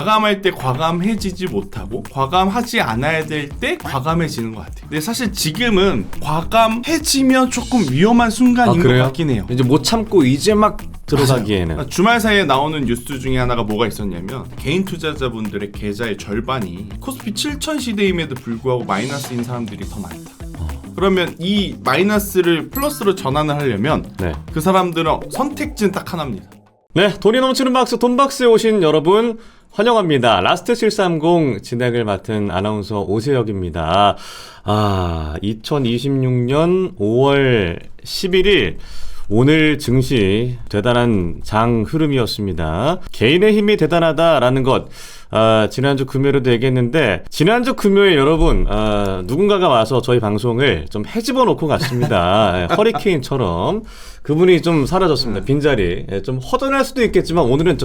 과감할 때 과감해지지 못하고 과감하지 않아야 될 때 과감해지는 것 같아요. 근데 사실 지금은 과감해지면 조금 위험한 순간인 것 같긴 해요. 이제 못 참고 이제 막 들어가기에는. 맞아요. 주말 사이에 나오는 뉴스 중에 하나가 뭐가 있었냐면 개인 투자자분들의 계좌의 절반이 코스피 7000 시대임에도 불구하고 마이너스인 사람들이 더 많다. 그러면 이 마이너스를 플러스로 전환을 하려면 그 사람들은 선택지는 딱 하나입니다. 네, 돈이 넘치는 박스 돈박스에 오신 여러분 환영합니다. 라스트 730 진행을 맡은 아나운서 오세혁입니다. 2026년 5월 11일 오늘 증시 대단한 장 흐름이었습니다. 개인의 힘이 대단하다라는 것 지난주 금요일에도 얘기했는데 지난주 금요일 여러분 누군가가 와서 저희 방송을 좀 헤집어 놓고 갔습니다. 허리케인처럼 그분이 좀 사라졌습니다. 빈자리. 좀 허전할 수도 있겠지만 오늘은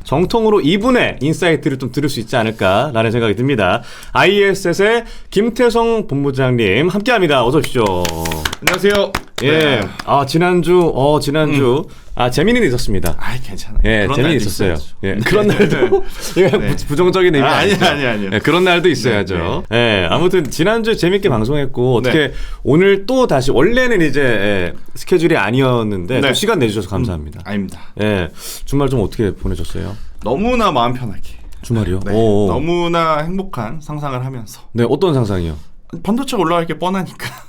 정통으로 이분의 인사이트를 좀 들을 수 있지 않을까라는 생각이 듭니다. ISS의 김태성 본부장님 함께합니다. 어서 오십시오. 안녕하세요. 예. 지난주 재미는 있었습니다. 괜찮아요. 예, 재미는 있었어요. 예, 그런 날도 부정적인 의미 아니요. 예, 그런 날도 있어야죠. 예, 아무튼 지난주에 재밌게 방송했고 어떻게 오늘 또 다시 원래는 이제 스케줄이 아니었는데 좀 시간 내주셔서 감사합니다. 아닙니다. 예, 주말 좀 어떻게 보내셨어요? 너무나 마음 편하게. 주말이요? 네, 너무나 행복한 상상을 하면서. 네, 어떤 상상이요? 반도체가 올라갈 게 뻔하니까.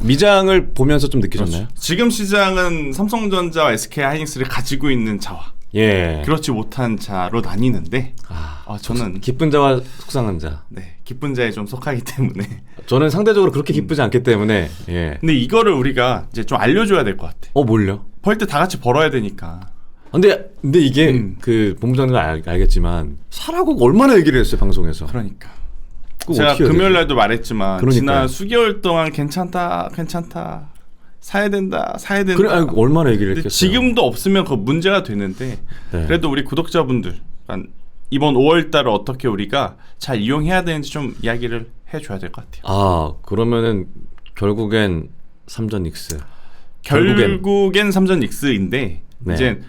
미장을 보면서 좀 느끼셨나요? 그렇죠. 지금 시장은 삼성전자와 SK하이닉스를 가지고 있는 자와 그렇지 못한 자로 나뉘는데 저는 기쁜 자와 속상한 자. 네, 기쁜 자에 좀 속하기 때문에 저는 상대적으로 그렇게 기쁘지 않기 때문에 근데 이거를 우리가 이제 좀 알려줘야 될 것 같아. 뭘요? 벌 때 다 같이 벌어야 되니까. 근데 이게 그 본부장님 알겠지만 사라고 얼마나 얘기를 했어요 방송에서. 그러니까 제가 금요일 날도 말했지만 지난 수개월 동안 괜찮다 사야 된다 그래, 얼마나 얘기를 했겠어요. 지금도 없으면 그 문제가 되는데 그래도 우리 구독자분들 이번 5월달을 어떻게 우리가 잘 이용해야 되는지 좀 이야기를 해줘야 될 것 같아요. 그러면은 결국엔 삼전 닉스. 결국엔 삼전 닉스인데 이제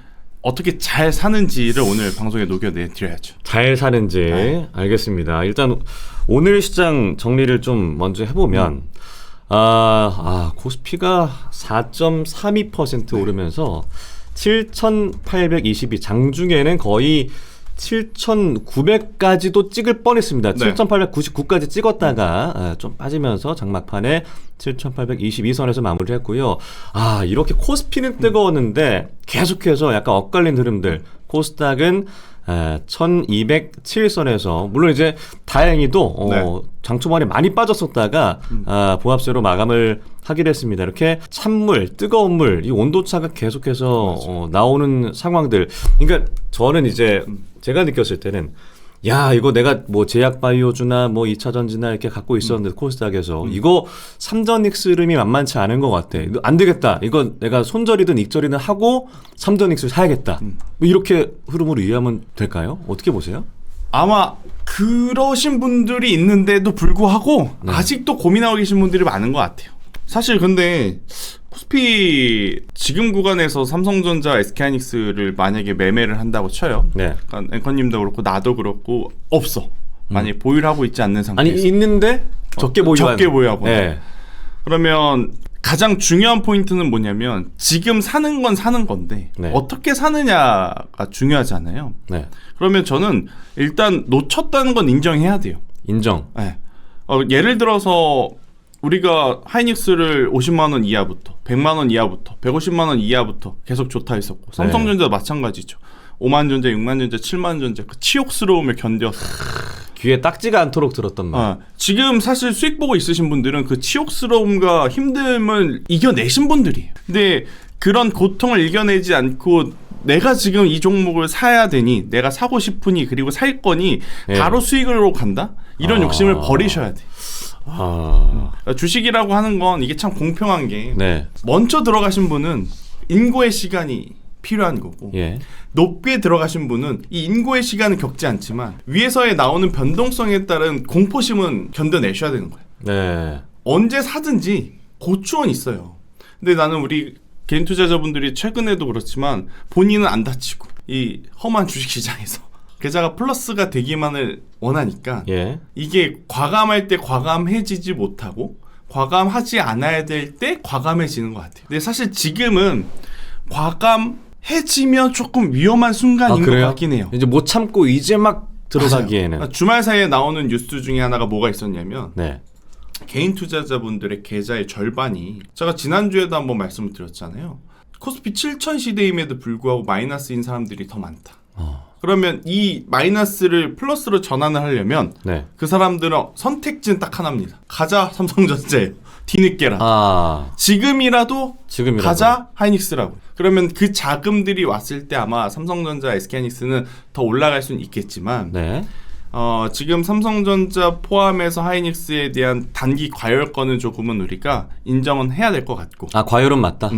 어떻게 잘 사는지를 오늘 방송에 녹여내드려야죠. 잘 사는지 알겠습니다. 일단 오늘 시장 정리를 좀 먼저 해보면 코스피가 4.32% 오르면서 7,822 장중에는 거의 7,900까지도 찍을 뻔했습니다. 7,899까지 찍었다가 좀 빠지면서 장막판에 7,822선에서 마무리했고요. 이렇게 코스피는 뜨거웠는데 계속해서 약간 엇갈린 흐름들. 코스닥은 1207선에서 물론 이제 다행히도 장 초반에 많이 빠졌었다가 보합세로 마감을 하기로 했습니다. 이렇게 찬물, 뜨거운 물, 이 온도차가 계속해서 나오는 상황들. 그러니까 저는 이제 제가 느꼈을 때는 이거 내가 뭐 제약바이오주나 뭐 2차전지나 이렇게 갖고 있었는데 코스닥에서 이거 삼전닉스 흐름이 만만치 않은 것 같아. 안 되겠다. 이거 내가 손절이든 익절이든 하고 삼전닉스를 사야겠다. 뭐 이렇게 흐름으로 이해하면 될까요? 어떻게 보세요? 아마 그러신 분들이 있는데도 불구하고 아직도 고민하고 계신 분들이 많은 것 같아요. 사실 근데 코스피 지금 구간에서 삼성전자, SK하이닉스를 만약에 매매를 한다고 쳐요. 그러니까 앵커님도 그렇고 나도 그렇고 없어. 만약에 보유를 하고 있지 않는 상태에서. 아니 있는데 적게 보유하고. 그러면 가장 중요한 포인트는 뭐냐면 지금 사는 건 사는 건데 어떻게 사느냐가 중요하잖아요. 그러면 저는 일단 놓쳤다는 건 인정해야 돼요. 인정. 예를 들어서 우리가 하이닉스를 50만 원 이하부터 100만 원 이하부터 150만 원 이하부터 계속 좋다 했었고 삼성전자도 마찬가지죠. 5만 전자, 6만 전자, 7만 전자 그 치욕스러움을 견뎌서 귀에 딱지가 않도록 들었던 말. 지금 사실 수익 보고 있으신 분들은 그 치욕스러움과 힘듦을 이겨내신 분들이에요. 근데 그런 고통을 이겨내지 않고 내가 지금 이 종목을 사야 되니 내가 사고 싶으니 그리고 살 거니 바로 수익으로 간다? 이런 욕심을 버리셔야 돼. 주식이라고 하는 건 이게 참 공평한 게 먼저 들어가신 분은 인고의 시간이 필요한 거고 높게 들어가신 분은 이 인고의 시간은 겪지 않지만 위에서의 나오는 변동성에 따른 공포심은 견뎌내셔야 되는 거예요. 언제 사든지 고추원 있어요. 근데 나는 우리 개인 투자자분들이 최근에도 그렇지만 본인은 안 다치고 이 험한 주식시장에서 계좌가 플러스가 되기만을 원하니까 예. 이게 과감할 때 과감해지지 못하고 과감하지 않아야 될 때 과감해지는 것 같아요. 근데 사실 지금은 과감해지면 조금 위험한 순간인 것 그래요? 같긴 해요. 이제 못 참고 이제 막 들어가기에는. 맞아요. 주말 사이에 나오는 뉴스 중에 하나가 뭐가 있었냐면 네. 개인 투자자분들의 계좌의 절반이 제가 지난주에도 한번 말씀을 드렸잖아요. 코스피 7천 시대임에도 불구하고 마이너스인 사람들이 더 많다. 그러면 이 마이너스를 플러스로 전환을 하려면 네. 그 사람들은 선택지는 딱 하나입니다. 가자 삼성전자예요. 뒤늦게라도. 지금이라도 가자 하이닉스라고. 그러면 그 자금들이 왔을 때 아마 삼성전자, SK하이닉스는 더 올라갈 수는 있겠지만 네. 지금 삼성전자 포함해서 하이닉스에 대한 단기 과열권은 조금은 우리가 인정은 해야 될 것 같고. 과열은 맞다.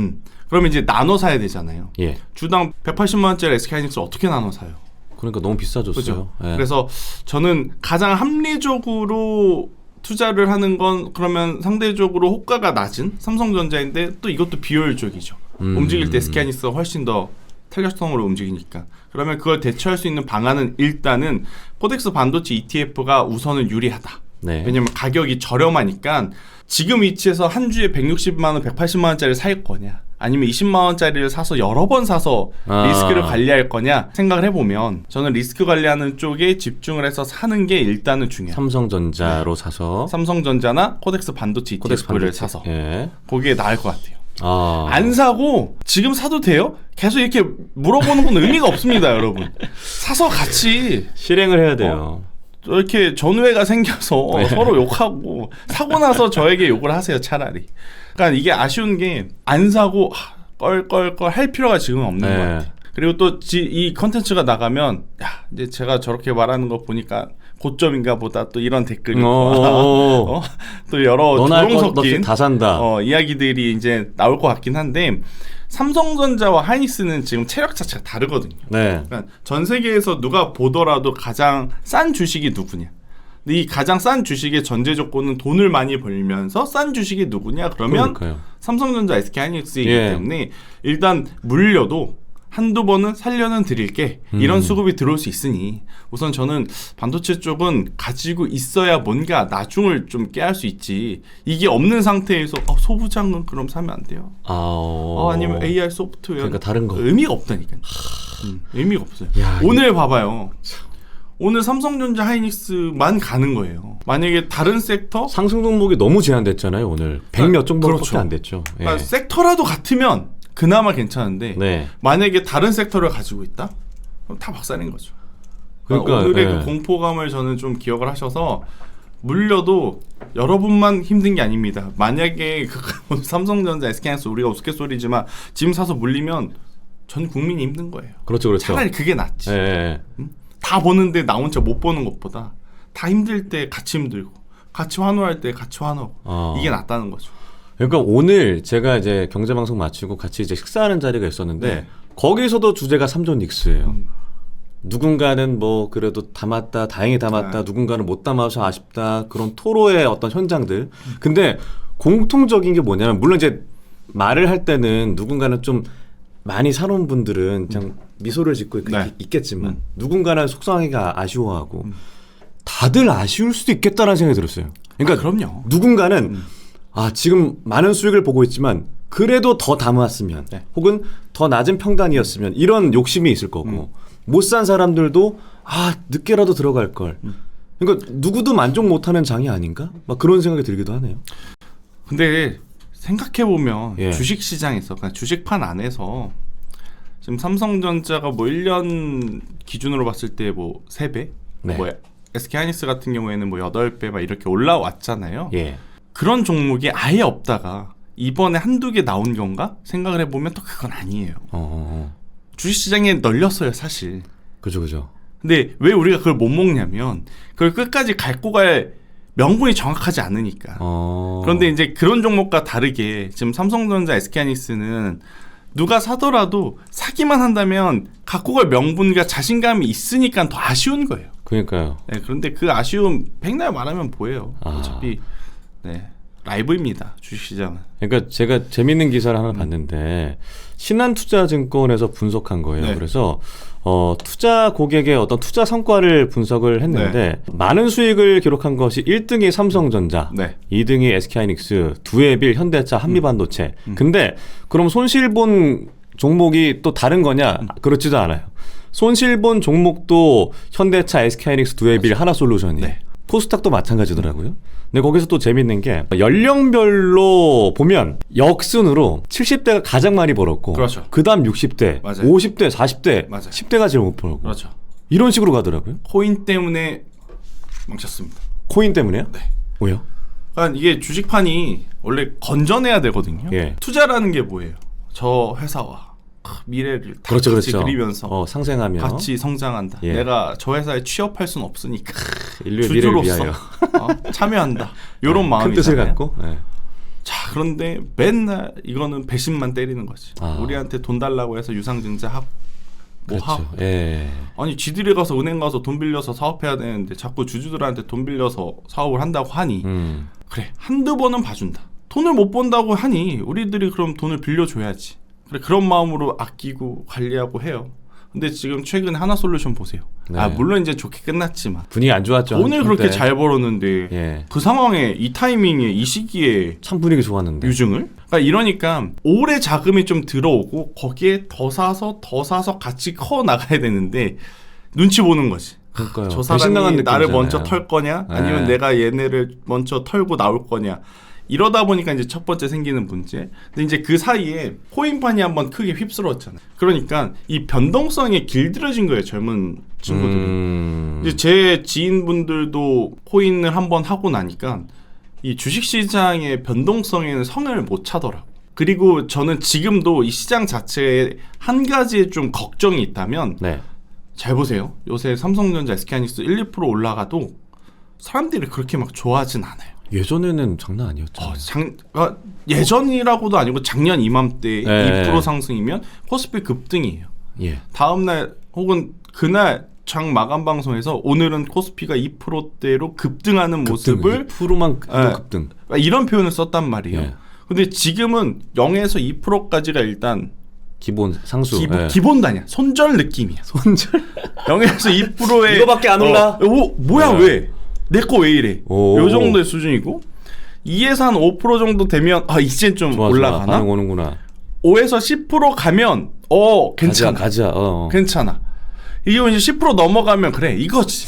그러면 이제 나눠 사야 되잖아요. 예. 주당 180만 원짜리 SK하이닉스를 어떻게 나눠 사요? 그러니까 너무 비싸졌어요. 그죠? 예. 그래서 저는 가장 합리적으로 투자를 하는 건 그러면 상대적으로 호가가 낮은 삼성전자인데 또 이것도 비효율적이죠. 움직일 때 SK하이닉스가 훨씬 더 탄력성으로 움직이니까. 그러면 그걸 대처할 수 있는 방안은 일단은 코덱스 반도체 ETF가 우선은 유리하다. 네. 왜냐면 가격이 저렴하니까 지금 위치에서 한 주에 160만 원, 180만 원짜리 살 거냐 아니면 20만 원짜리를 사서 여러 번 사서 리스크를 관리할 거냐 생각을 해보면 저는 리스크 관리하는 쪽에 집중을 해서 사는 게 일단은 중요해요. 삼성전자로 사서 삼성전자나 코덱스 반도체 ETF를 사서 예. 그게 나을 것 같아요. 아. 안 사고 지금 사도 돼요? 계속 이렇게 물어보는 건 의미가 없습니다, 여러분. 사서 같이 실행을 해야 돼요. 이렇게 전우회가 생겨서 네. 서로 욕하고 사고 나서 저에게 욕을 하세요, 차라리. 그러니까 이게 아쉬운 게 안 사고 껄껄껄 할 필요가 지금 없는 것 같아요. 그리고 또 이 컨텐츠가 나가면 야, 이제 제가 저렇게 말하는 거 보니까 고점인가 보다 또 이런 댓글이 또 여러 조롱 섞인 다 산다. 이야기들이 이제 나올 것 같긴 한데 삼성전자와 하이닉스는 지금 체력 자체가 다르거든요. 네. 그러니까 전 세계에서 누가 보더라도 가장 싼 주식이 누구냐. 근데 이 가장 싼 주식의 전제 조건은 돈을 많이 벌면서 싼 주식이 누구냐. 그러면 그러니까요. 삼성전자, SK하이닉스이기 때문에 일단 물려도 한두 번은 살려는 드릴게 이런 수급이 들어올 수 있으니 우선 저는 반도체 쪽은 가지고 있어야 뭔가 나중을 좀 깨할 수 있지. 이게 없는 상태에서 소부장은 그럼 사면 안 돼요. 아니면 AR 소프트웨어 그러니까 다른 거 의미가 없다니까요. 의미가 없어요. 야, 오늘 봐봐요. 오늘 삼성전자 하이닉스만 가는 거예요. 만약에 다른 섹터 상승 종목이 너무 제한됐잖아요. 오늘 100 몇 종목밖에 그렇죠. 안 됐죠. 예. 그러니까 섹터라도 같으면 그나마 괜찮은데 네. 만약에 다른 섹터를 가지고 있다? 그럼 다 박살인 거죠. 그러니까 오늘의 예. 그 공포감을 저는 좀 기억을 하셔서 물려도 여러분만 힘든 게 아닙니다. 만약에 삼성전자, SK하이닉스 우리가 우스갯소리지만 지금 사서 물리면 전 국민이 힘든 거예요. 그렇죠, 그렇죠. 차라리 그게 낫지. 예. 다 보는데 나 혼자 못 보는 것보다 다 힘들 때 같이 힘들고 같이 환호할 때 같이 환호하고 이게 낫다는 거죠. 그러니까 오늘 제가 이제 경제방송 마치고 같이 이제 식사하는 자리가 있었는데 네. 거기서도 주제가 3조 닉스예요. 누군가는 뭐 그래도 담았다, 다행히 담았다, 누군가는 못 담아서 아쉽다 그런 토로의 어떤 현장들. 근데 공통적인 게 뭐냐면 물론 이제 말을 할 때는 누군가는 좀 많이 사놓은 분들은 그냥 미소를 짓고 있겠지만 누군가는 속상하기가 아쉬워하고 다들 아쉬울 수도 있겠다라는 생각이 들었어요. 그러니까 그럼요. 누군가는 지금 많은 수익을 보고 있지만 그래도 더 담았으면 혹은 더 낮은 평단이었으면 이런 욕심이 있을 거고 못 산 사람들도 늦게라도 들어갈 걸. 그러니까 누구도 만족 못하는 장이 아닌가? 막 그런 생각이 들기도 하네요. 근데 생각해보면 예. 주식시장에서 그러니까 주식판 안에서 지금 삼성전자가 뭐 1년 기준으로 봤을 때 뭐 3배? 네. 뭐 SK하이닉스 같은 경우에는 뭐 8배 막 이렇게 올라왔잖아요. 예. 그런 종목이 아예 없다가 이번에 한두 개 나온 건가? 생각을 해보면 또 그건 아니에요. 주식시장에 널렸어요, 사실. 그죠. 근데 왜 우리가 그걸 못 먹냐면 그걸 끝까지 갈고 갈 명분이 정확하지 않으니까. 그런데 이제 그런 종목과 다르게 지금 삼성전자, SK하이닉스는 누가 사더라도 사기만 한다면 갖고 갈 명분과 자신감이 있으니까 더 아쉬운 거예요. 그러니까요. 네, 그런데 그 아쉬움 백날 말하면 뭐예요. 어차피 라이브입니다. 주식시장은. 그러니까 제가 재밌는 기사를 하나 봤는데 신한투자증권에서 분석한 거예요. 네. 그래서 투자 고객의 어떤 투자 성과를 분석을 했는데 많은 수익을 기록한 것이 1등이 삼성전자, 네. 2등이 SK하이닉스, 두에빌, 현대차, 한미반도체. 근데 그럼 손실본 종목이 또 다른 거냐? 그렇지도 않아요. 손실본 종목도 현대차, SK하이닉스, 두에빌, 하나솔루션이. 네. 코스닥도 마찬가지더라고요. 근데 거기서 또 재밌는 게 연령별로 보면 역순으로 70대가 가장 많이 벌었고 그렇죠. 그다음 60대, 맞아요. 50대, 40대, 맞아요. 10대가 제일 못 벌고 그렇죠. 이런 식으로 가더라고요. 코인 때문에 망쳤습니다. 코인 때문에요? 네. 왜요? 그러니까 이게 주식판이 원래 건전해야 되거든요. 예. 투자라는 게 뭐예요? 저 회사와 미래를 다 그렇죠, 같이 그렇죠. 그리면서 상생하며 같이 성장한다. 예. 내가 저 회사에 취업할 수는 없으니까 인류의 미래를 주주로서 위하여 참여한다. 이런 큰 마음이잖아요. 뜻을 갖고. 네. 자, 그런데 맨날 이거는 배신만 때리는 거지. 아. 우리한테 돈 달라고 해서 유상증자하고 뭐 그렇죠. 하고. 예. 아니 지들이 가서 은행 가서 돈 빌려서 사업해야 되는데 자꾸 주주들한테 돈 빌려서 사업을 한다고 하니 그래 한두 번은 봐준다. 돈을 못 번다고 하니 우리들이 그럼 돈을 빌려줘야지. 그래 그런 마음으로 아끼고 관리하고 해요. 근데 지금 최근에 하나솔루션 보세요. 네. 물론 이제 좋게 끝났지만 분위기 안 좋았죠. 돈을 한때. 그렇게 잘 벌었는데 예. 그 상황에 이 타이밍에 이 시기에 참 분위기 좋았는데. 유증을? 그러니까 이러니까 올해 자금이 좀 들어오고 거기에 더 사서 같이 커 나가야 되는데 눈치 보는 거지. 그러니까요. 저 배신 사람이 당한 나를 느낌이잖아요. 먼저 털 거냐 아니면 네. 내가 얘네를 먼저 털고 나올 거냐 이러다 보니까 이제 첫 번째 생기는 문제. 근데 이제 그 사이에 코인판이 한번 크게 휩쓸었잖아요. 그러니까 이 변동성이 길들여진 거예요. 젊은 친구들이. 이제 제 지인분들도 코인을 한번 하고 나니까 이 주식시장의 변동성에는 성을 못 차더라고. 그리고 저는 지금도 이 시장 자체에 한 가지에 좀 걱정이 있다면 네. 잘 보세요. 요새 삼성전자, SK하이닉스 1, 2% 올라가도 사람들이 그렇게 막 좋아하진 않아요. 예전에는 장난 아니었죠. 예전이라고도 아니고 작년 이맘때 네. 2% 상승이면 코스피 급등이에요. 예. 다음날 혹은 그날 장 마감 방송에서 오늘은 코스피가 2%대로 급등하는 모습을 2%만 예. 급등. 이런 표현을 썼단 말이에요. 예. 근데 지금은 0에서 2%까지가 일단 기본 상수. 예. 기본 단위야. 손절 느낌이야. 손절. 0에서 2%에 이거밖에 안 올라? 뭐야 네. 왜? 내 거 왜 이래? 오. 요 정도의 수준이고 2에서 한 5% 정도 되면 이젠 좀 좋아, 올라가나? 반응 오는구나. 5에서 10% 가면 괜찮아. 가자. 괜찮아. 이게 이제 10% 넘어가면 그래 이거지.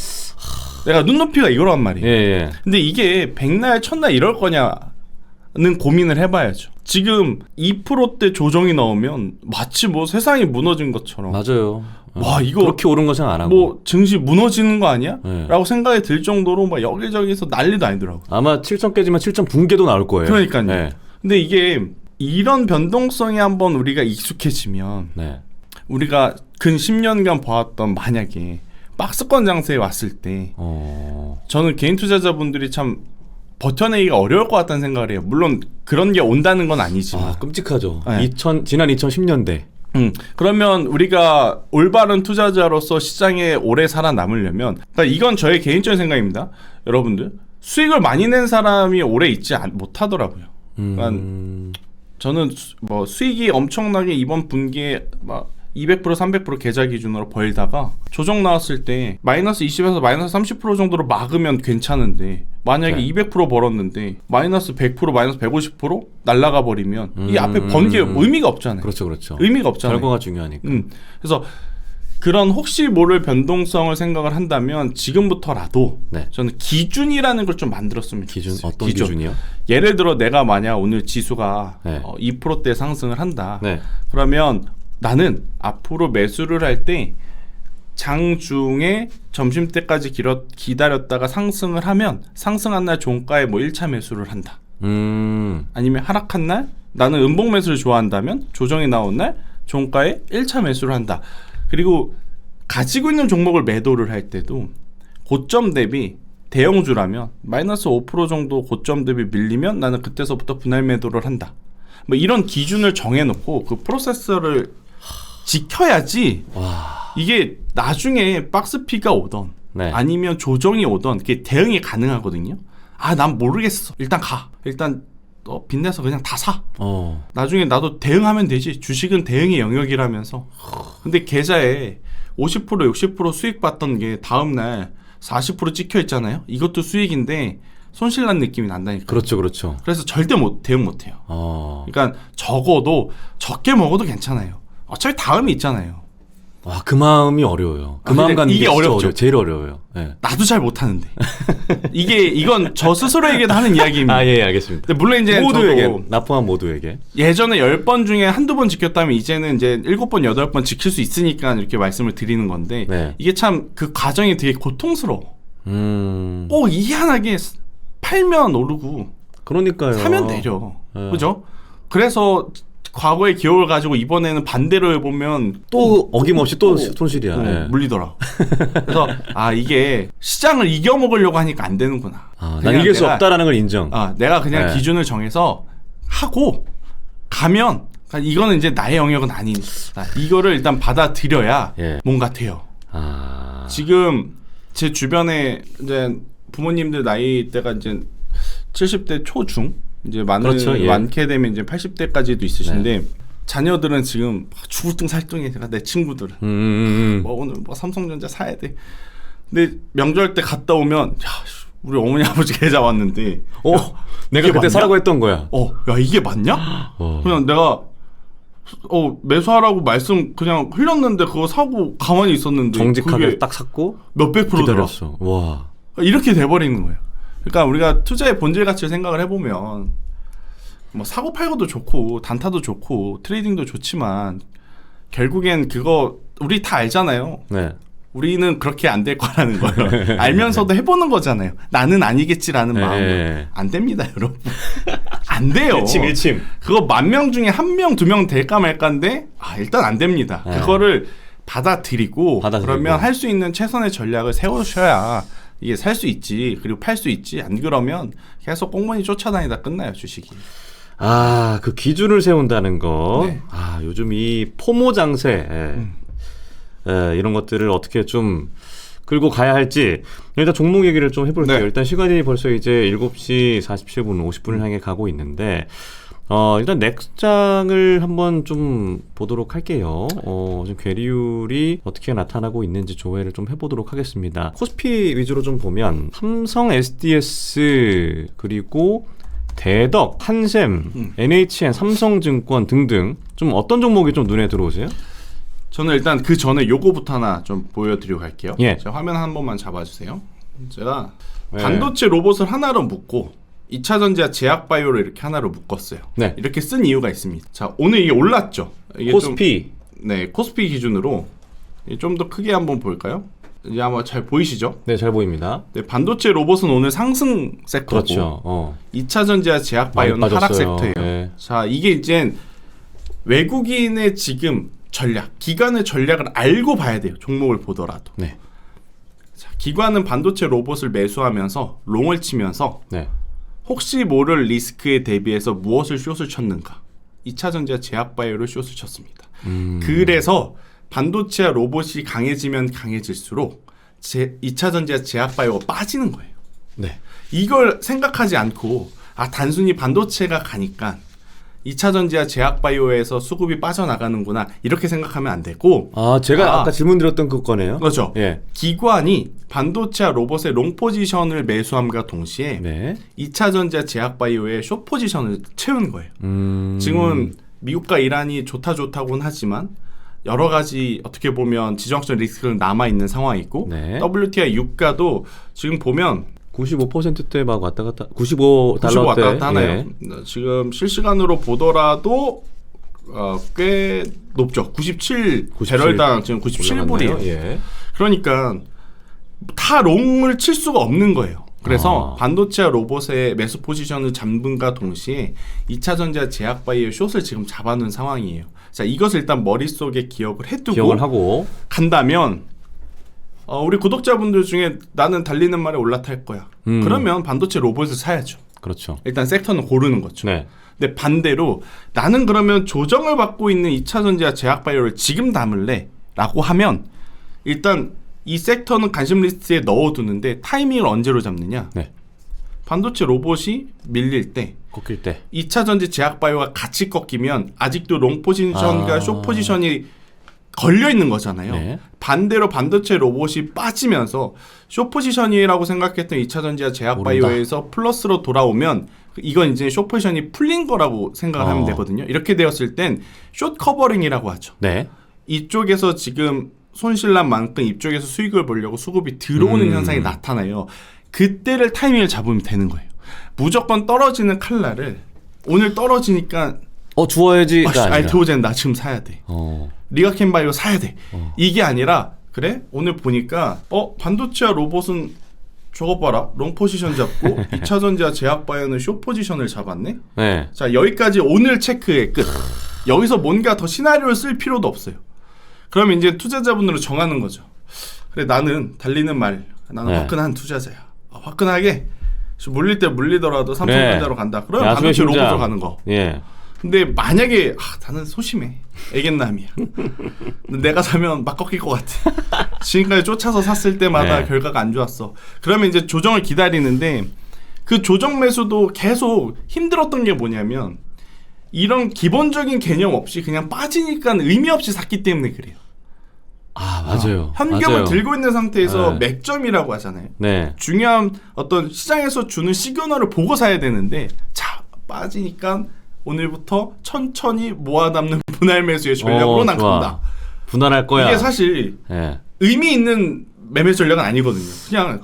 내가 눈높이가 이거란 말이에요. 예. 근데 이게 백날 천날 이럴 거냐는 고민을 해봐야죠. 지금 2%대 조정이 나오면 마치 뭐 세상이 무너진 것처럼 맞아요. 와 이거 그렇게 오른 거 생각 안 하고. 뭐 증시 무너지는 거 아니야? 네. 라고 생각이 들 정도로 막 여기저기서 난리도 아니더라고. 아마 7천 깨지만 7천 붕괴도 나올 거예요. 그러니까요. 네. 근데 이게 이런 변동성에 한번 우리가 익숙해지면 네. 우리가 근 10년간 봐왔던 만약에 박스권 장세에 왔을 때 저는 개인 투자자분들이 참 버텨내기가 어려울 것 같다는 생각을 해요. 물론 그런 게 온다는 건 아니지만. 끔찍하죠. 네. 지난 2010년대. 그러면 우리가 올바른 투자자로서 시장에 오래 살아남으려면 그러니까 이건 저의 개인적인 생각입니다. 여러분들 수익을 많이 낸 사람이 오래 있지 못하더라고요. 그러니까 저는 뭐 수익이 엄청나게 이번 분기에 막 200% 300% 계좌 기준으로 벌다가 조정 나왔을 때 마이너스 20에서 마이너스 30% 정도로 막으면 괜찮은데 만약에 네. 200% 벌었는데 마이너스 100% 마이너스 150% 날라가 버리면 이 앞에 번 게 의미가 없잖아요. 그렇죠. 의미가 없잖아요. 결과가 중요하니까. 그래서 그런 혹시 모를 변동성을 생각을 한다면 지금부터라도 네. 저는 기준이라는 걸 좀 만들었으면 기준 좋겠어요. 어떤 기준이요? 예를 들어 내가 만약 오늘 지수가 네. 2%대 상승을 한다. 네. 그러면 나는 앞으로 매수를 할 때 장중에 점심때까지 기다렸다가 상승을 하면 상승한 날 종가에 뭐 1차 매수를 한다. 아니면 하락한 날 나는 음봉 매수를 좋아한다면 조정이 나온 날 종가에 1차 매수를 한다. 그리고 가지고 있는 종목을 매도를 할 때도 고점 대비 대형주라면 마이너스 5% 정도 고점 대비 밀리면 나는 그때서부터 분할 매도를 한다. 뭐 이런 기준을 정해놓고 그 프로세서를 지켜야지 이게 나중에 박스피가 오던 네. 아니면 조정이 오던 그게 대응이 가능하거든요. 난 모르겠어. 일단 가. 일단 빚내서 그냥 다 사. 어. 나중에 나도 대응하면 되지. 주식은 대응의 영역이라면서. 근데 계좌에 50% 60% 수익 봤던 게 다음날 40% 찍혀 있잖아요. 이것도 수익인데 손실 난 느낌이 난다니까. 그렇죠, 그렇죠. 그래서 절대 대응 못 해요. 어. 그러니까 적어도 적게 먹어도 괜찮아요. 어차피 다음이 있잖아요. 와, 그 마음이 어려워요. 그 아, 마음 근데 갖는 이게 게 진짜 어렵죠. 어려워요. 제일 어려워요. 예. 나도 잘 못하는데. 이건 저 스스로에게도 하는 이야기입니다. 아, 예, 알겠습니다. 근데 물론 이제 모두에게, 저도 납포한 모두에게. 예전에 10번 중에 한두 번 지켰다면 이제는 이제 7번, 8번 지킬 수 있으니까 이렇게 말씀을 드리는 건데 네. 이게 참 그 과정이 되게 고통스러워. 음. 꼭 희한하게 팔면 오르고 그러니까요. 사면 내려. 네. 그죠? 그래서 과거의 기억을 가지고 이번에는 반대로 해보면 또 어김없이 또 또, 손실이야. 예. 물리더라. 그래서 이게 시장을 이겨먹으려고 하니까 안 되는구나. 난 그냥 이길 수 내가- 없다라는 걸 인정. 내가 그냥 네. 기준을 정해서 하고 가면 이거는 이제 나의 영역은 아니니까 이거를 일단 받아들여야 예. 뭔가 돼요. 아. 지금 제 주변에 이제 부모님들 나이대가 이제 70대 초중 이제 그렇죠, 예. 많게 되면 이제 80대까지도 있으신데 자녀들은 지금 죽을 등 살등해. 내 친구들은 오늘 삼성전자 사야 돼. 근데 명절 때 갔다 오면 야, 우리 어머니 아버지 계좌 왔는데 내가 이게 그때 맞냐? 사라고 했던 거야. 야 이게 맞냐? 그냥 내가 매수하라고 말씀 그냥 흘렸는데 그거 사고 가만히 있었는데 정직하게 그게 딱 샀고 몇백 프로더라. 기다렸어. 와. 이렇게 돼버리는 거예요. 그러니까 우리가 투자의 본질 가치를 생각을 해보면 뭐 사고 팔고도 좋고 단타도 좋고 트레이딩도 좋지만 결국엔 그거 우리 다 알잖아요. 네. 우리는 그렇게 안 될 거라는 거예요. 알면서도 해보는 거잖아요. 나는 아니겠지라는 마음으로. 안 됩니다, 여러분. 안 돼요. 일침. 그거 10,000명 중에 1명, 2명 될까 말까인데 일단 안 됩니다. 그거를 받아들이고 그러면 할 수 있는 최선의 전략을 세우셔야 이게 살 수 있지. 그리고 팔 수 있지. 안 그러면 계속 꽁무니 쫓아다니다 끝나요, 주식이. 그 기준을 세운다는 거. 네. 요즘 이 포모 장세 이런 것들을 어떻게 좀 끌고 가야 할지 일단 종목 얘기를 좀 해볼게요. 네. 일단 시간이 벌써 이제 7시 47분 50분을 향해 가고 있는데 일단 넥스장을 한번 좀 보도록 할게요. 지금 괴리율이 어떻게 나타나고 있는지 조회를 좀 해보도록 하겠습니다. 코스피 위주로 좀 보면 삼성 SDS 그리고 대덕, 한샘, NHN, 삼성증권 등등 좀 어떤 종목이 좀 눈에 들어오세요? 저는 일단 그 전에 요거부터 하나 좀 보여드리고 갈게요. 예. 제가 화면 한 번만 잡아주세요. 제가 네. 반도체 로봇을 하나로 묶고 2차전지와 제약바이오를 이렇게 하나로 묶었어요. 네. 이렇게 쓴 이유가 있습니다. 자, 오늘 이게 올랐죠. 이게 코스피. 코스피 기준으로 좀 더 크게 한번 볼까요? 이제 아마 잘 보이시죠? 네, 잘 보입니다. 네, 반도체 로봇은 오늘 상승 섹터고 그렇죠. 2차전지와 제약바이오는 많이 하락 빠졌어요. 섹터예요. 네. 자, 이게 이제 외국인의 지금 전략, 기관의 전략을 알고 봐야 돼요. 종목을 보더라도. 네. 자, 기관은 반도체 로봇을 매수하면서 롱을 치면서 네. 혹시 모를 리스크에 대비해서 무엇을 숏을 쳤는가? 2차전지와 제약바이오를 숏을 쳤습니다. 그래서 반도체와 로봇이 강해지면 강해질수록 2차전지와 제약바이오가 빠지는 거예요. 네. 이걸 생각하지 않고 단순히 반도체가 가니까 2차전지와 제약바이오에서 수급이 빠져나가는구나 이렇게 생각하면 안 되고 제가 아까 질문 드렸던 그거네요. 그렇죠. 예. 기관이 반도체와 로봇의 롱 포지션을 매수함과 동시에 네. 2차전지와 제약바이오의 숏 포지션을 채운 거예요. 지금은 미국과 이란이 좋다고는 하지만 여러 가지 어떻게 보면 지정학적 리스크는 남아있는 상황이고 네. WTI 유가도 지금 보면 95%대 막 왔다 갔다 95달러대 95 왔다 갔다 하나요. 예. 지금 실시간으로 보더라도 꽤 높죠. 97 배럴당 지금 97불이에요. 예. 그러니까 다 롱을 칠 수가 없는 거예요. 그래서 반도체와 로봇의 매수 포지션을 잡는과 동시에 2차전지와 제약바이오의 숏을 지금 잡아놓은 상황이에요. 자, 이것을 일단 머릿속에 기억을 해두고 기억을 하고 간다면 우리 구독자분들 중에 나는 달리는 말에 올라탈 거야. 그러면 반도체 로봇을 사야죠. 그렇죠. 일단 섹터는 고르는 거죠. 네. 근데 반대로 나는 그러면 조정을 받고 있는 2차전지와 제약바이오를 지금 담을래? 라고 하면 일단 이 섹터는 관심 리스트에 넣어두는데 타이밍을 언제로 잡느냐? 네. 반도체 로봇이 밀릴 때 꺾일 때. 2차 전지 제약바이오가 같이 꺾이면 아직도 롱 포지션과 숏 포지션이 걸려 있는 거잖아요. 네. 반대로 반도체 로봇이 빠지면서 숏 포지션이라고 생각했던 2차 전지와 제약바이오에서 플러스로 돌아오면 이건 이제 숏 포지션이 풀린 거라고 생각을 하면 되거든요. 이렇게 되었을 땐 숏 커버링이라고 하죠. 네. 이쪽에서 지금 손실난 만큼 이쪽에서 수익을 보려고 수급이 들어오는 현상이 나타나요. 그때를 타이밍을 잡으면 되는 거예요. 무조건 떨어지는 칼날을 오늘 떨어지니까 주워야지가 아니라. 알테오젠 나 지금 사야 돼. 리가켄바이오 사야 돼. 이게 아니라 그래? 오늘 보니까 반도체와 로봇은 저거 봐라. 롱 포지션 잡고 2차 전지와 제약바이오는 숏 포지션을 잡았네. 네. 자, 여기까지 오늘 체크의 끝. 여기서 뭔가 더 시나리오를 쓸 필요도 없어요. 그러면 이제 투자자분으로 정하는 거죠. 그래, 나는 달리는 말. 나는 화끈한 투자자야. 화끈하게 물릴 때 물리더라도 삼성전자로 간다. 그러면 반도체 로봇으로 가는 거. 예. 근데 만약에 나는 소심해. 애견남이야. 내가 사면 막 꺾일 것 같아. 지금까지 쫓아서 샀을 때마다 결과가 안 좋았어. 그러면 이제 조정을 기다리는데 그 조정 매수도 계속 힘들었던 게 뭐냐면 이런 기본적인 개념 없이 그냥 빠지니까 의미 없이 샀기 때문에 그래요. 맞아요. 현금을 맞아요. 들고 있는 상태에서 맥점이라고 하잖아요. 네. 중요한 어떤 시장에서 주는 시그널을 보고 사야 되는데 자, 빠지니까 오늘부터 천천히 모아 담는 분할 매수의 전략으로 난 간다. 분할할 거야. 이게 사실 의미 있는 매매 전략은 아니거든요. 그냥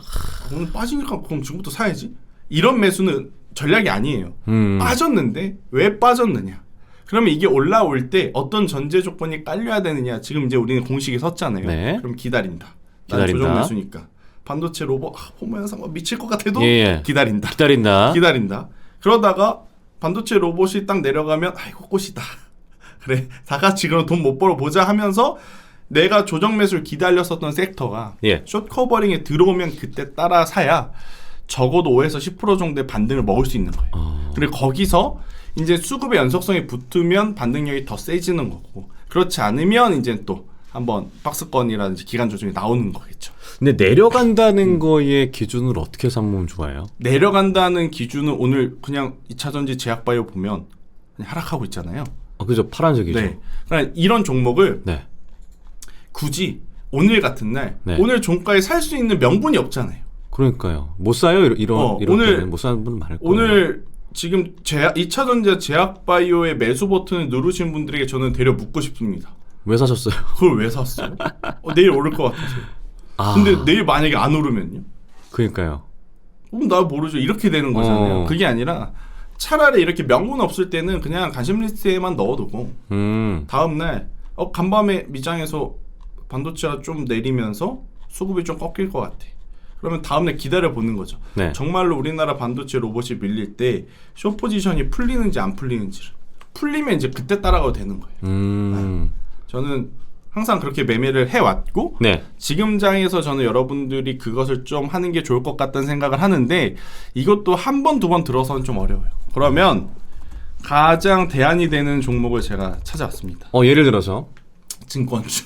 오늘 빠지니까 그럼 지금부터 사야지. 이런 매수는 전략이 아니에요. 빠졌는데 왜 빠졌느냐. 그러면 이게 올라올 때 어떤 전제 조건이 깔려야 되느냐. 지금 이제 우리는 공식에 섰잖아요. 네. 그럼 기다린다. 난 조정 매수니까. 반도체 로봇 보면 항상 미칠 것 같아도 기다린다. 기다린다. 그러다가 반도체 로봇이 딱 내려가면 아이고 꽃이다. 그래 다 같이 그럼 돈 못 벌어보자 하면서 내가 조정 매수를 기다렸었던 섹터가 숏 커버링에 들어오면 그때 따라 사야 적어도 5에서 10% 정도의 반등을 먹을 수 있는 거예요. 그리고 거기서 이제 수급의 연속성이 붙으면 반등력이 더 세지는 거고 그렇지 않으면 이제 또 한번 박스권이라든지 기간 조정이 나오는 거겠죠. 근데 내려간다는 거의 기준을 어떻게 삼으면 좋아요? 내려간다는 기준은 오늘 그냥 2차 전지 제약바이오 보면 그냥 하락하고 있잖아요. 그죠. 파란색이죠. 네. 그러니까 이런 종목을 굳이 오늘 같은 날 오늘 종가에 살 수 있는 명분이 없잖아요. 그러니까요. 못 사요. 이런 오늘 못 사는 분은 많을 거예요. 오늘 지금 2차 전지 제약바이오의 매수 버튼을 누르신 분들에게 저는 되려 묻고 싶습니다. 왜 사셨어요? 그걸 왜 샀어요? 내일 오를 것 같아서. 근데 내일 만약에 안 오르면요? 그러니까요. 그럼 나 모르죠. 이렇게 되는 거잖아요. 그게 아니라 차라리 이렇게 명분 없을 때는 그냥 관심 리스트에만 넣어두고 다음날 간밤에 미장에서 반도체가 좀 내리면서 수급이 좀 꺾일 것 같아. 그러면 다음날 기다려보는 거죠. 정말로 우리나라 반도체 로봇이 밀릴 때 숏 포지션이 풀리는지 안 풀리는지를. 풀리면 이제 그때 따라가도 되는 거예요. 저는 항상 그렇게 매매를 해왔고 지금 장에서 저는 여러분들이 그것을 좀 하는 게 좋을 것 같다는 생각을 하는데 이것도 한 번, 두 번 들어서는 좀 어려워요. 그러면 가장 대안이 되는 종목을 제가 찾아왔습니다. 예를 들어서 증권주.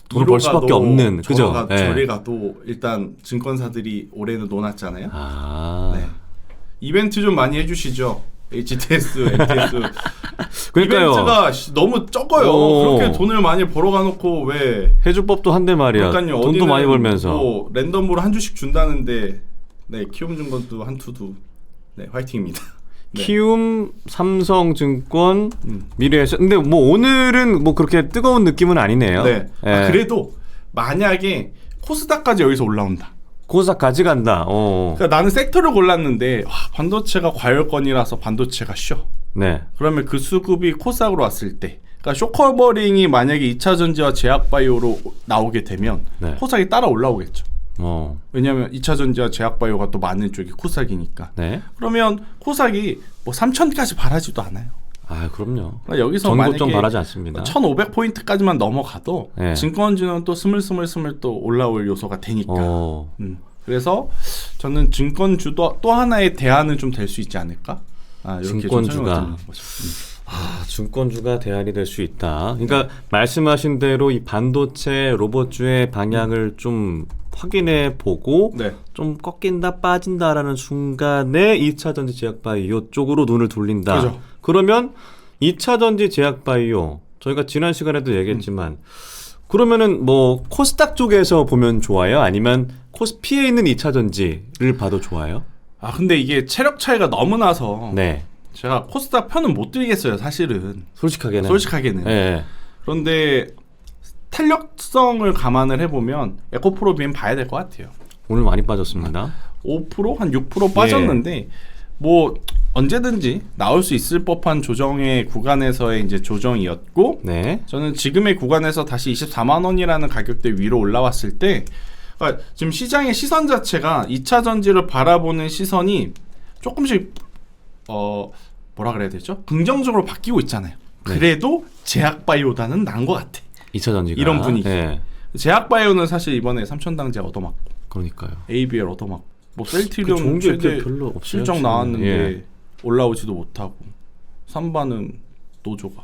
돈을 벌 수밖에 없는. 그죠? 저리 가도 일단 증권사들이 올해는 놓았잖아요. 이벤트 좀 많이 해주시죠. HTS, MTS. 그러니까요. 이벤트가 너무 적어요. 그렇게 돈을 많이 벌어가놓고 왜 해줄 법도 한데 말이야. 그러니까요. 돈도 많이 벌면서 뭐 랜덤으로 한 주씩 준다는데 키움증권도 한 투두 화이팅입니다. 키움, 삼성증권, 미래에셋. 근데 뭐 오늘은 뭐 그렇게 뜨거운 느낌은 아니네요. 그래도 만약에 코스닥까지 여기서 올라온다. 코스닥 가져간다. 그러니까 나는 섹터를 골랐는데 반도체가 과열권이라서 반도체가 쉬어. 그러면 그 수급이 코스닥으로 왔을 때 그러니까 숏커버링이 만약에 2차 전지와 제약바이오로 나오게 되면 코스닥이 따라 올라오겠죠. 왜냐하면 2차 전지와 제약바이오가 또 많은 쪽이 코스닥이니까. 그러면 코스닥이 뭐 3,000까지 바라지도 않아요. 그럼요. 그러니까 여기서 전국 만약에 좀 바라지 않습니다. 1,500포인트까지만 넘어가도 증권주는 또 스물스물 또 올라올 요소가 되니까. 그래서 저는 증권주도 또 하나의 대안은 좀 될 수 있지 않을까? 이렇게 증권주가. 증권주가 대안이 될 수 있다. 그러니까 말씀하신 대로 이 반도체 로봇주의 방향을 좀 확인해 보고 네. 좀 꺾인다 빠진다라는 순간에 2차 전지 제약 바이오 쪽으로 눈을 돌린다. 그죠. 그러면 2차 전지 제약 바이오 저희가 지난 시간에도 얘기했지만 그러면은 뭐 코스닥 쪽에서 보면 좋아요? 아니면 코스피에 있는 2차 전지를 봐도 좋아요? 아 근데 이게 체력 차이가 너무 나서 네. 제가 코스닥 편은 못 드리겠어요, 사실은. 솔직하게는. 네. 그런데 탄력성을 감안을 해보면 에코프로비엠 봐야 될 것 같아요. 오늘 많이 빠졌습니다. 5%? 한 6% 빠졌는데 뭐 언제든지 나올 수 있을 법한 조정의 구간에서의 이제 조정이었고 네. 저는 지금의 구간에서 다시 24만 원이라는 가격대 위로 올라왔을 때 그러니까 지금 시장의 시선 자체가 2차 전지를 바라보는 시선이 조금씩 뭐라 그래야 되죠? 긍정적으로 바뀌고 있잖아요. 네. 그래도 제약바이오보다는 나은 것 같아. 2차 전지가 이런 분위기. 네. 제약바이오는 사실 이번에 삼천당제 얻어맞고 그러니까요. ABL 얻어맞고 뭐 그 셀트리온 좋은 게 최대 별로 없어요. 실적 지금. 나왔는데 예. 올라오지도 못하고 삼바는 노조가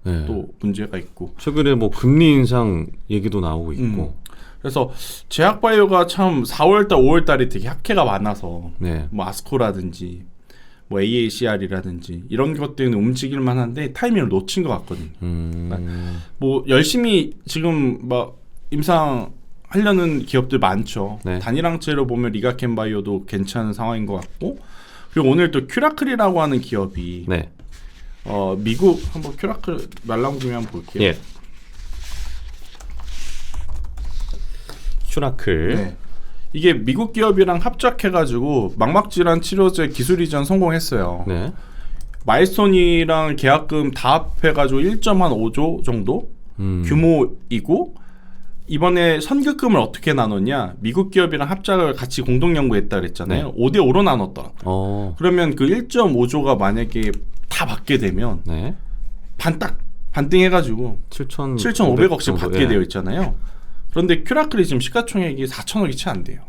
네. 또 문제가 있고 최근에 뭐 금리 인상 얘기도 나오고 있고. 그래서 제약바이오가 참 4월달 5월달이 되게 학회가 많아서 네. 뭐 아스코라든지 뭐 AACR이라든지 이런 것들은 움직일 만한데 타이밍을 놓친 것 같거든요. 뭐 열심히 지금 막 임상하려는 기업들 많죠. 네. 단일항체로 보면 리가켄바이오도 괜찮은 상황인 것 같고 그리고 오늘 또 큐라클이라고 하는 기업이 네. 미국 한번 큐라클 말랑구미 한번 볼게요. 예. 슈라클. 네. 이게 미국 기업이랑 합작해가지고 망막질환 치료제 기술 이전 성공했어요. 네. 마일스톤이랑 계약금 다 합해가지고 1.5조 정도 규모이고 이번에 선급금을 어떻게 나눴냐? 미국 기업이랑 합작을 같이 공동 연구했다 그랬잖아요. 네. 5대5로 나눴다. 그러면 그 1.5조가 만약에 다 받게 되면 네. 반등해가지고 7,500억씩 7,500억씩 받게 되어 있잖아요. 그런데 큐라클이 지금 시가총액이 4천억이 채 안 돼요.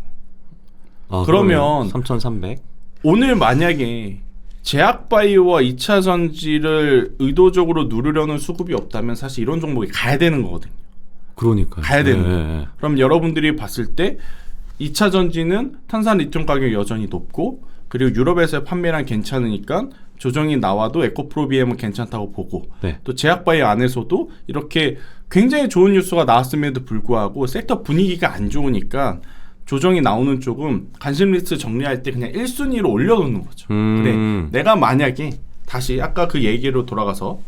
그러면 3,300. 오늘 만약에 제약바이오와 2차 전지를 의도적으로 누르려는 수급이 없다면 사실 이런 종목이 가야 되는 거거든요. 그러니까요. 가야 되는 네. 거예요. 그럼 여러분들이 봤을 때 2차 전지는 탄산 리튬 가격이 여전히 높고 그리고 유럽에서의 판매량 괜찮으니까 조정이 나와도 에코프로비엠은 괜찮다고 보고 네. 또 제약바이오 안에서도 이렇게 굉장히 좋은 뉴스가 나왔음에도 불구하고 섹터 분위기가 안 좋으니까 조정이 나오는 쪽은 관심 리스트 정리할 때 그냥 1순위로 올려놓는 거죠. 그래, 내가 만약에 다시 아까 그 얘기로 돌아가서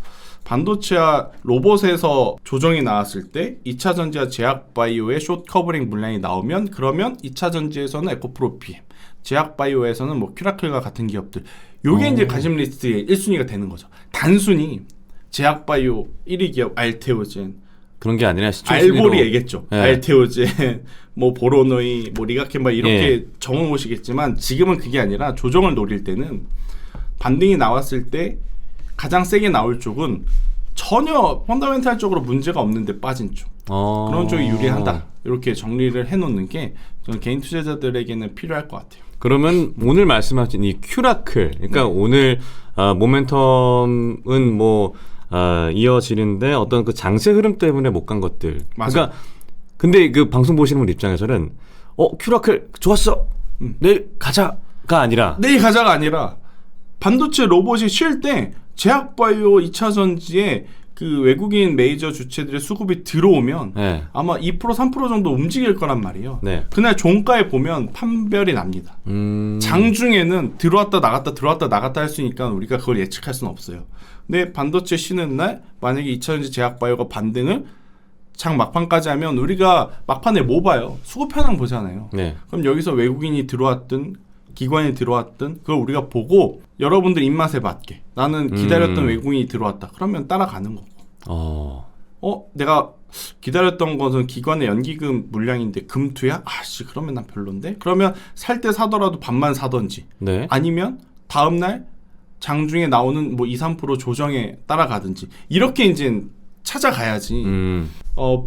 반도체와 로봇에서 조정이 나왔을 때 2차 전지와 제약바이오의 숏 커버링 물량이 나오면 그러면 2차 전지에서는 에코프로비엠, 제약바이오에서는 뭐 큐라클과 같은 기업들 요게 이제 관심 리스트의 1순위가 되는 거죠. 단순히 제약바이오 1위 기업 알테오젠 그런 게 아니라 알볼이 얘기했죠. 네. 알테오젠, 뭐 보로노이, 뭐 리가켄바 이렇게 적어놓으시겠지만 지금은 그게 아니라 조정을 노릴 때는 반등이 나왔을 때 가장 세게 나올 쪽은 전혀 펀더멘탈적으로 문제가 없는데 빠진 쪽. 그런 쪽이 유리하다. 이렇게 정리를 해놓는 게 저는 개인 투자자들에게는 필요할 것 같아요. 그러면 오늘 말씀하신 이 큐라클, 그러니까 오늘 모멘텀은 뭐 이어지는데 어떤 그 장세 흐름 때문에 못 간 것들. 맞아요. 그러니까 근데 그 방송 보시는 분 입장에서는 큐라클 좋았어. 내일 가자가 아니라 내일 가자가 아니라 반도체 로봇이 쉴 때 제약바이오 2차 전지에 그 외국인 메이저 주체들의 수급이 들어오면 네. 아마 2% 3% 정도 움직일 거란 말이에요. 네. 그날 종가에 보면 판별이 납니다. 장중에는 들어왔다 나갔다 들어왔다 나갔다 할 수 있으니까 우리가 그걸 예측할 수는 없어요. 근데 반도체 쉬는 날 만약에 2차 전지 제약바이오가 반등을 장 막판까지 하면 우리가 막판에 뭐 봐요? 수급 현황 보잖아요. 네. 그럼 여기서 외국인이 들어왔든 기관이 들어왔든 그걸 우리가 보고 여러분들 입맛에 맞게 나는 기다렸던 외국인이 들어왔다. 그러면 따라가는 거고. 내가 기다렸던 것은 기관의 연기금 물량인데 금투야? 아씨 그러면 난 별론데? 그러면 살 때 사더라도 반만 사던지 네. 아니면 다음날 장중에 나오는 뭐 2, 3% 조정에 따라가든지 이렇게 이제 찾아가야지.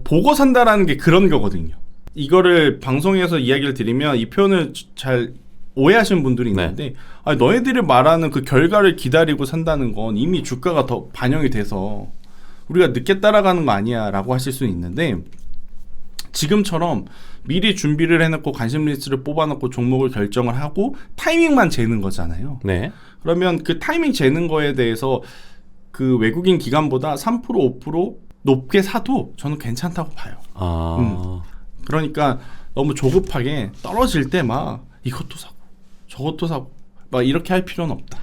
보고 산다라는 게 그런 거거든요. 이거를 방송에서 이야기를 드리면 이 표현을 잘 오해하시는 분들이 있는데 네. 아니, 너희들이 말하는 그 결과를 기다리고 산다는 건 이미 주가가 더 반영이 돼서 우리가 늦게 따라가는 거 아니야 라고 하실 수는 있는데 지금처럼 미리 준비를 해놓고 관심 리스트를 뽑아놓고 종목을 결정을 하고 타이밍만 재는 거잖아요. 네. 그러면 그 타이밍 재는 거에 대해서 그 외국인 기관보다 3% 5% 높게 사도 저는 괜찮다고 봐요. 그러니까 너무 조급하게 떨어질 때 막 이것도 사고 저것도 사고 막 이렇게 할 필요는 없다.